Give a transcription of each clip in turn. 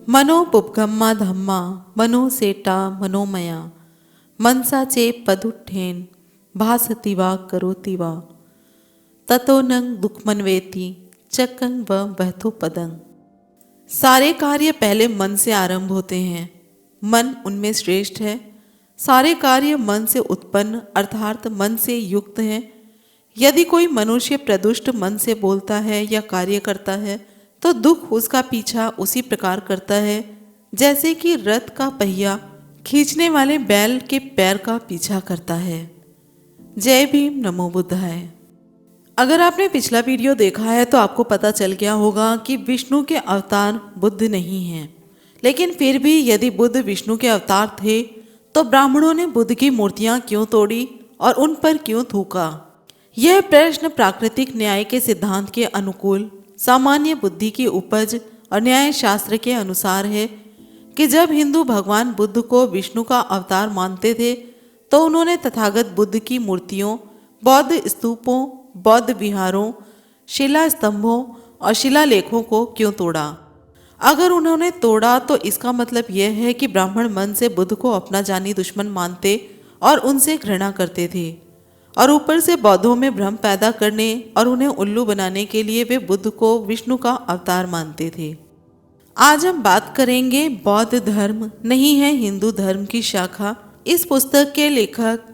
मनो पुपगम्मा धम्मा मनो सेटा मनोमया मनसा चे पदुठेन भासति वा करोति वा ततो नंग दुखमन्वेति चक्कं व बहतो पदंग। सारे कार्य पहले मन से आरंभ होते हैं। मन उनमें श्रेष्ठ है। सारे कार्य मन से उत्पन्न अर्थात मन से युक्त हैं। यदि कोई मनुष्य प्रदुष्ट मन से बोलता है या कार्य करता है तो दुख उसका पीछा उसी प्रकार करता है जैसे कि रथ का पहिया खींचने वाले बैल के पैर का पीछा करता है। जय भीम, नमो बुद्धाय। अगर आपने पिछला वीडियो देखा है तो आपको पता चल गया होगा कि विष्णु के अवतार बुद्ध नहीं हैं। लेकिन फिर भी यदि बुद्ध विष्णु के अवतार थे तो ब्राह्मणों ने बुद्ध की मूर्तियां क्यों तोड़ी और उन पर क्यों थूका? यह प्रश्न प्राकृतिक न्याय के सिद्धांत के अनुकूल सामान्य बुद्धि की उपज और न्याय शास्त्र के अनुसार है कि जब हिंदू भगवान बुद्ध को विष्णु का अवतार मानते थे तो उन्होंने तथागत बुद्ध की मूर्तियों, बौद्ध स्तूपों, बौद्ध विहारों, शिला स्तंभों और शिलालेखों को क्यों तोड़ा? अगर उन्होंने तोड़ा तो इसका मतलब यह है कि ब्राह्मण मन से बुद्ध को अपना जानी दुश्मन मानते और उनसे घृणा करते थे और ऊपर से बौद्धों में भ्रम पैदा करने और उन्हें उल्लू बनाने के लिए वे बुद्ध को विष्णु का अवतार मानते थे। आज हम बात करेंगे बौद्ध धर्म नहीं है हिंदू धर्म की शाखा। इस पुस्तक के लेखक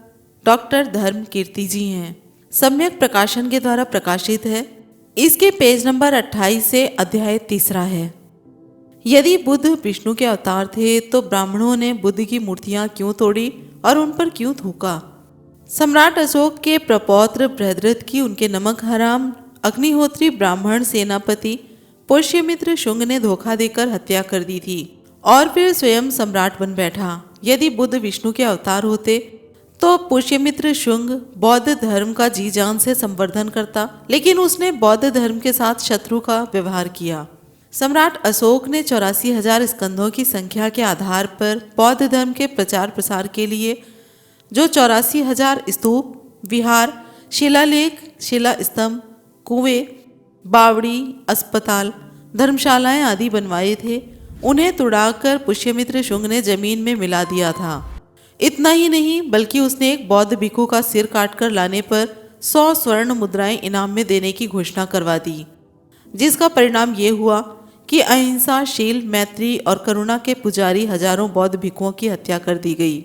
डॉक्टर धर्म कीर्ति जी हैं। सम्यक प्रकाशन के द्वारा प्रकाशित है। इसके पेज नंबर 28 से अध्याय 3 है। यदि बुद्ध विष्णु के अवतार थे तो ब्राह्मणों ने बुद्ध की मूर्तियां क्यों तोड़ी और उन पर क्यों थूका? सम्राट अशोक के प्रपौत्र बृहद्रथ की उनके नमक हराम अग्निहोत्री ब्राह्मण सेनापति पुष्यमित्र शुंग ने धोखा देकर हत्या कर दी थी और फिर स्वयं सम्राट बन बैठा। यदि बुद्ध विष्णु के अवतार होते तो पुष्यमित्र शुंग बौद्ध धर्म का जी जान से संवर्धन करता, लेकिन उसने बौद्ध धर्म के साथ शत्रु का व्यवहार किया। सम्राट अशोक ने 84,000 स्कंधों की संख्या के आधार पर बौद्ध धर्म के प्रचार प्रसार के लिए जो 84,000 स्तूप, विहार, शिलालेख, शिला स्तंभ, कुएं, बावड़ी, अस्पताल, धर्मशालाएं आदि बनवाए थे, उन्हें तुड़ाकर पुष्यमित्र शुंग ने जमीन में मिला दिया था। इतना ही नहीं बल्कि उसने एक बौद्ध भिक्षु का सिर काटकर लाने पर 100 स्वर्ण मुद्राएं इनाम में देने की घोषणा करवा दी, जिसका परिणाम ये हुआ कि अहिंसा, शील, मैत्री और करुणा के पुजारी हजारों बौद्ध भिक्षुओं की हत्या कर दी गई।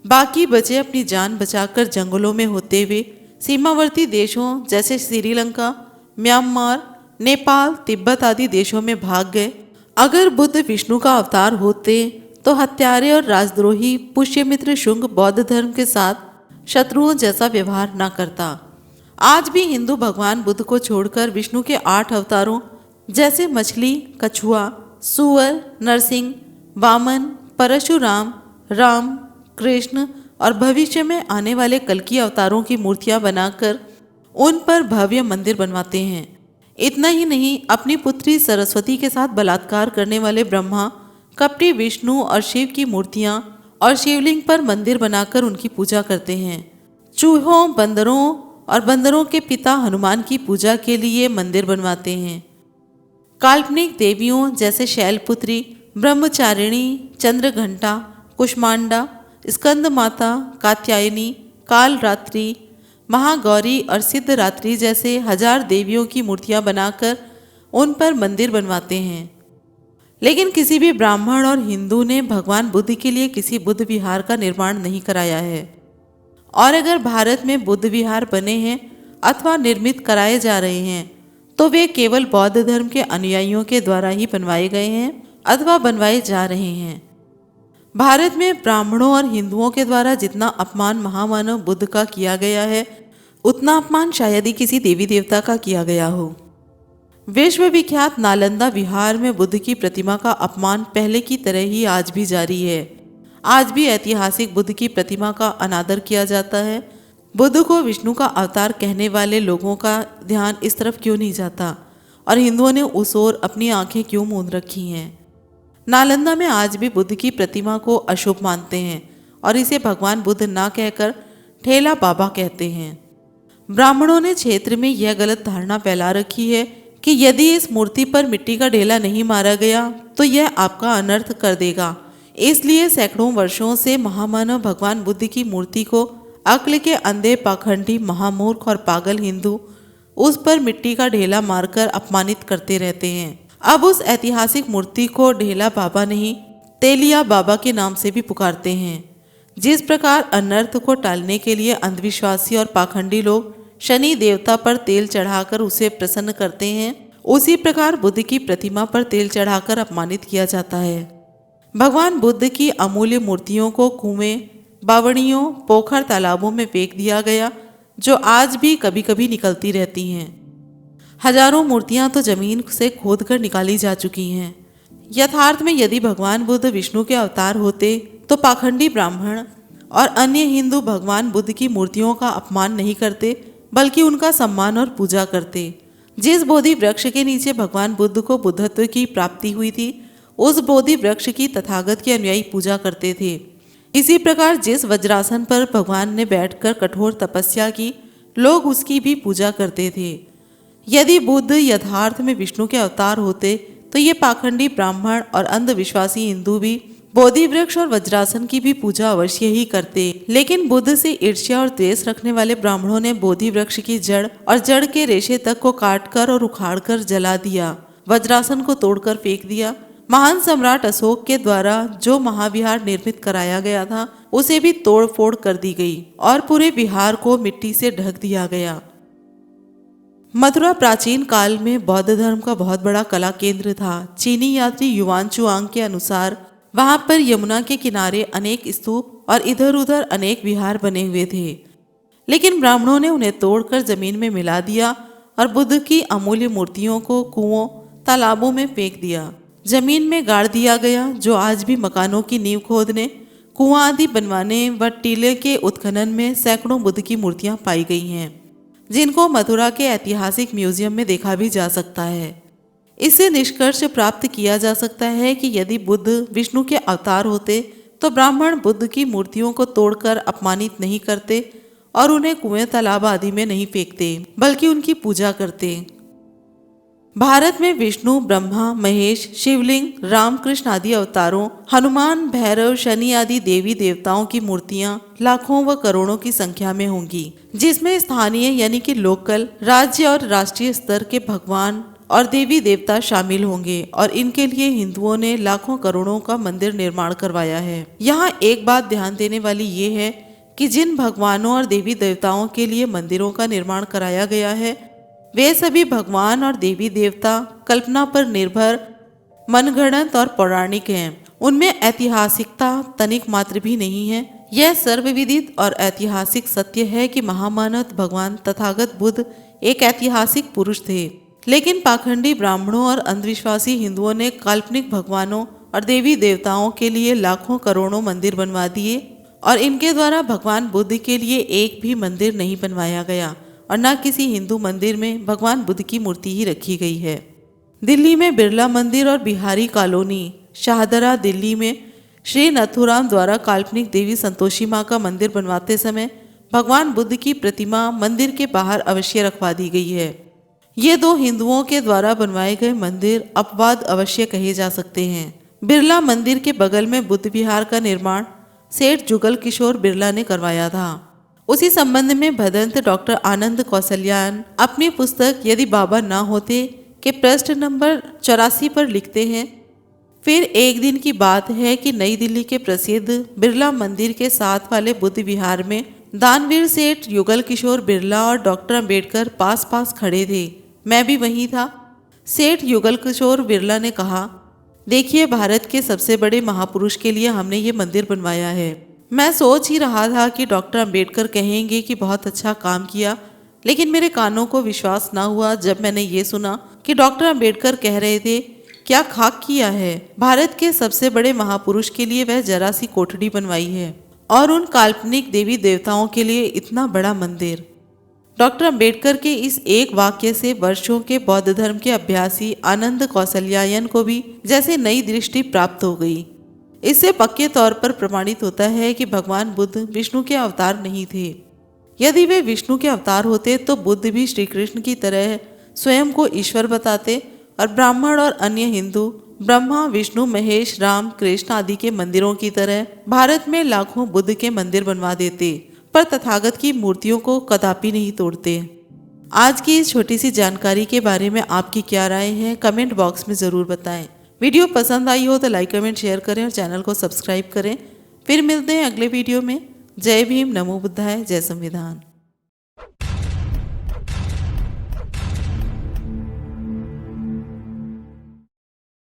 बाकी बचे अपनी जान बचाकर जंगलों में होते हुए सीमावर्ती देशों जैसे श्रीलंका, म्यांमार, नेपाल, तिब्बत आदि देशों में भाग गए। अगर बुद्ध विष्णु का अवतार होते तो हत्यारे और राजद्रोही पुष्यमित्र शुंग बौद्ध धर्म के साथ शत्रुओं जैसा व्यवहार न करता। आज भी हिंदू भगवान बुद्ध को छोड़कर विष्णु के 8 अवतारों जैसे मछली, कछुआ, सुअर, नरसिंह, वामन, परशुराम, राम, कृष्ण और भविष्य में आने वाले कल्कि अवतारों की मूर्तियां बनाकर उन पर भव्य मंदिर बनवाते हैं। इतना ही नहीं, अपनी पुत्री सरस्वती के साथ बलात्कार करने वाले ब्रह्मा, कपटी विष्णु और शिव की मूर्तियां और शिवलिंग पर मंदिर बनाकर उनकी पूजा करते हैं। चूहों, बंदरों और बंदरों के पिता हनुमान की पूजा के लिए मंदिर बनवाते हैं। काल्पनिक देवियों जैसे शैलपुत्री, ब्रह्मचारिणी, चंद्रघंटा, कुष्मांडा, स्कंद माता, कात्यायनी, काल रात्रि, महागौरी और सिद्धरात्रि जैसे 1000 देवियों की मूर्तियां बनाकर उन पर मंदिर बनवाते हैं। लेकिन किसी भी ब्राह्मण और हिंदू ने भगवान बुद्ध के लिए किसी बुद्ध विहार का निर्माण नहीं कराया है। और अगर भारत में बुद्ध विहार बने हैं अथवा निर्मित कराए जा रहे हैं तो वे केवल बौद्ध धर्म के अनुयायियों के द्वारा ही बनवाए गए हैं अथवा बनवाए जा रहे हैं। भारत में ब्राह्मणों और हिंदुओं के द्वारा जितना अपमान महामानव बुद्ध का किया गया है उतना अपमान शायद ही किसी देवी देवता का किया गया हो। विश्वविख्यात नालंदा विहार में बुद्ध की प्रतिमा का अपमान पहले की तरह ही आज भी जारी है। आज भी ऐतिहासिक बुद्ध की प्रतिमा का अनादर किया जाता है। बुद्ध को विष्णु का अवतार कहने वाले लोगों का ध्यान इस तरफ क्यों नहीं जाता और हिंदुओं ने उस ओर अपनी आंखें क्यों मूंद रखी हैं? नालंदा में आज भी बुद्ध की प्रतिमा को अशुभ मानते हैं और इसे भगवान बुद्ध ना कहकर ठेला बाबा कहते हैं। ब्राह्मणों ने क्षेत्र में यह गलत धारणा फैला रखी है कि यदि इस मूर्ति पर मिट्टी का ढेला नहीं मारा गया तो यह आपका अनर्थ कर देगा। इसलिए सैकड़ों वर्षों से महामानव भगवान बुद्ध की मूर्ति को अक्ल के अंधे, पाखंडी, महामूर्ख और पागल हिंदू उस पर मिट्टी का ढेला मारकर अपमानित करते रहते हैं। अब उस ऐतिहासिक मूर्ति को ढेला बाबा नहीं, तेलिया बाबा के नाम से भी पुकारते हैं। जिस प्रकार अनर्थ को टालने के लिए अंधविश्वासी और पाखंडी लोग शनि देवता पर तेल चढ़ाकर उसे प्रसन्न करते हैं, उसी प्रकार बुद्ध की प्रतिमा पर तेल चढ़ाकर अपमानित किया जाता है। भगवान बुद्ध की अमूल्य मूर्तियों को कुएं, बावड़ियों, पोखर, तालाबों में फेंक दिया गया, जो आज भी कभी कभी निकलती रहती हैं। हजारों मूर्तियां तो जमीन से खोदकर निकाली जा चुकी हैं। यथार्थ में यदि भगवान बुद्ध विष्णु के अवतार होते तो पाखंडी ब्राह्मण और अन्य हिंदू भगवान बुद्ध की मूर्तियों का अपमान नहीं करते, बल्कि उनका सम्मान और पूजा करते। जिस बोधि वृक्ष के नीचे भगवान बुद्ध को बुद्धत्व की प्राप्ति हुई थी, उस बोधि वृक्ष की तथागत के अनुयायी पूजा करते थे। इसी प्रकार जिस वज्रासन पर भगवान ने बैठकर कठोर तपस्या की, लोग उसकी भी पूजा करते थे। यदि बुद्ध यथार्थ में विष्णु के अवतार होते तो ये पाखंडी ब्राह्मण और अंधविश्वासी हिंदू भी बोधि वृक्ष और वज्रासन की भी पूजा अवश्य ही करते। लेकिन बुद्ध से ईर्ष्या और द्वेष रखने वाले ब्राह्मणों ने बोधि वृक्ष की जड़ और जड़ के रेशे तक को काटकर और उखाड़कर जला दिया, वज्रासन को तोड़कर फेंक दिया। महान सम्राट अशोक के द्वारा जो महाविहार निर्मित कराया गया था, उसे भी तोड़ फोड़ कर दी गई और पूरे विहार को मिट्टी से ढक दिया गया। मथुरा प्राचीन काल में बौद्ध धर्म का बहुत बड़ा कला केंद्र था। चीनी यात्री युवान चुआंग के अनुसार वहां पर यमुना के किनारे अनेक स्तूप और इधर उधर अनेक विहार बने हुए थे, लेकिन ब्राह्मणों ने उन्हें तोड़कर जमीन में मिला दिया और बुद्ध की अमूल्य मूर्तियों को कुओं, तालाबों में फेंक दिया, जमीन में गाड़ दिया गया। जो आज भी मकानों की नींव खोदने, कुआं आदि बनवाने व टीले के उत्खनन में सैकड़ों बुद्ध की मूर्तियां पाई गई हैं, जिनको मथुरा के ऐतिहासिक म्यूजियम में देखा भी जा सकता है। इससे निष्कर्ष प्राप्त किया जा सकता है कि यदि बुद्ध विष्णु के अवतार होते तो ब्राह्मण बुद्ध की मूर्तियों को तोड़कर अपमानित नहीं करते और उन्हें कुएं, तालाब आदि में नहीं फेंकते, बल्कि उनकी पूजा करते। भारत में विष्णु, ब्रह्मा, महेश, शिवलिंग, रामकृष्ण आदि अवतारों, हनुमान, भैरव, शनि आदि देवी देवताओं की मूर्तियां लाखों व करोड़ों की संख्या में होंगी, जिसमें स्थानीय यानी कि लोकल, राज्य और राष्ट्रीय स्तर के भगवान और देवी देवता शामिल होंगे और इनके लिए हिंदुओं ने लाखों करोड़ों का मंदिर निर्माण करवाया है। यहाँ एक बात ध्यान देने वाली ये है कि जिन भगवानों और देवी देवताओं के लिए मंदिरों का निर्माण कराया गया है, वे सभी भगवान और देवी देवता कल्पना पर निर्भर, मनगढ़ंत और पौराणिक हैं। उनमें ऐतिहासिकता तनिक मात्र भी नहीं है। यह सर्वविदित और ऐतिहासिक सत्य है कि महामानव भगवान तथागत बुद्ध एक ऐतिहासिक पुरुष थे, लेकिन पाखंडी ब्राह्मणों और अंधविश्वासी हिंदुओं ने काल्पनिक भगवानों और देवी देवताओं के लिए लाखों करोड़ों मंदिर बनवा दिए और इनके द्वारा भगवान बुद्ध के लिए एक भी मंदिर नहीं बनवाया गया और न किसी हिंदू मंदिर में भगवान बुद्ध की मूर्ति ही रखी गई है। दिल्ली में बिरला मंदिर और बिहारी कॉलोनी, शाहदरा दिल्ली में श्री नथुराम द्वारा काल्पनिक देवी संतोषी माँ का मंदिर बनवाते समय भगवान बुद्ध की प्रतिमा मंदिर के बाहर अवश्य रखवा दी गई है। ये दो हिंदुओं के द्वारा बनवाए गए मंदिर अपवाद अवश्य कहे जा सकते हैं। बिरला मंदिर के बगल में बुद्ध विहार का निर्माण सेठ जुगल किशोर बिरला ने करवाया था। उसी संबंध में भदंत डॉक्टर आनंद कौशल्यान अपनी पुस्तक यदि बाबा ना होते के पृष्ठ नंबर 84 पर लिखते हैं, फिर एक दिन की बात है कि नई दिल्ली के प्रसिद्ध बिरला मंदिर के साथ वाले बुद्ध विहार में दानवीर सेठ युगल किशोर बिरला और डॉक्टर अंबेडकर पास पास खड़े थे। मैं भी वहीं था। सेठ युगल किशोर बिरला ने कहा, देखिए, भारत के सबसे बड़े महापुरुष के लिए हमने ये मंदिर बनवाया है। मैं सोच ही रहा था कि डॉक्टर अंबेडकर कहेंगे कि बहुत अच्छा काम किया, लेकिन मेरे कानों को विश्वास ना हुआ जब मैंने ये सुना कि डॉक्टर अंबेडकर कह रहे थे, क्या खाक किया है, भारत के सबसे बड़े महापुरुष के लिए वह जरा सी कोठड़ी बनवाई है और उन काल्पनिक देवी देवताओं के लिए इतना बड़ा मंदिर। डॉक्टर अंबेडकर के इस एक वाक्य से वर्षों के बौद्ध धर्म के अभ्यासी आनंद कौशल्यायन को भी जैसे नई दृष्टि प्राप्त हो गई। इससे पक्के तौर पर प्रमाणित होता है कि भगवान बुद्ध विष्णु के अवतार नहीं थे। यदि वे विष्णु के अवतार होते तो बुद्ध भी श्री कृष्ण की तरह स्वयं को ईश्वर बताते और ब्राह्मण और अन्य हिंदू ब्रह्मा विष्णु महेश राम कृष्ण आदि के मंदिरों की तरह भारत में लाखों बुद्ध के मंदिर बनवा देते, पर तथागत की मूर्तियों को कदापि नहीं तोड़ते। आज की इस छोटी सी जानकारी के बारे में आपकी क्या राय है, कमेंट बॉक्स में ज़रूर बताएं। वीडियो पसंद आई हो तो लाइक कमेंट शेयर करें और चैनल को सब्सक्राइब करें। फिर मिलते हैं अगले वीडियो में। जय भीम, नमो बुद्धाय, जय संविधान।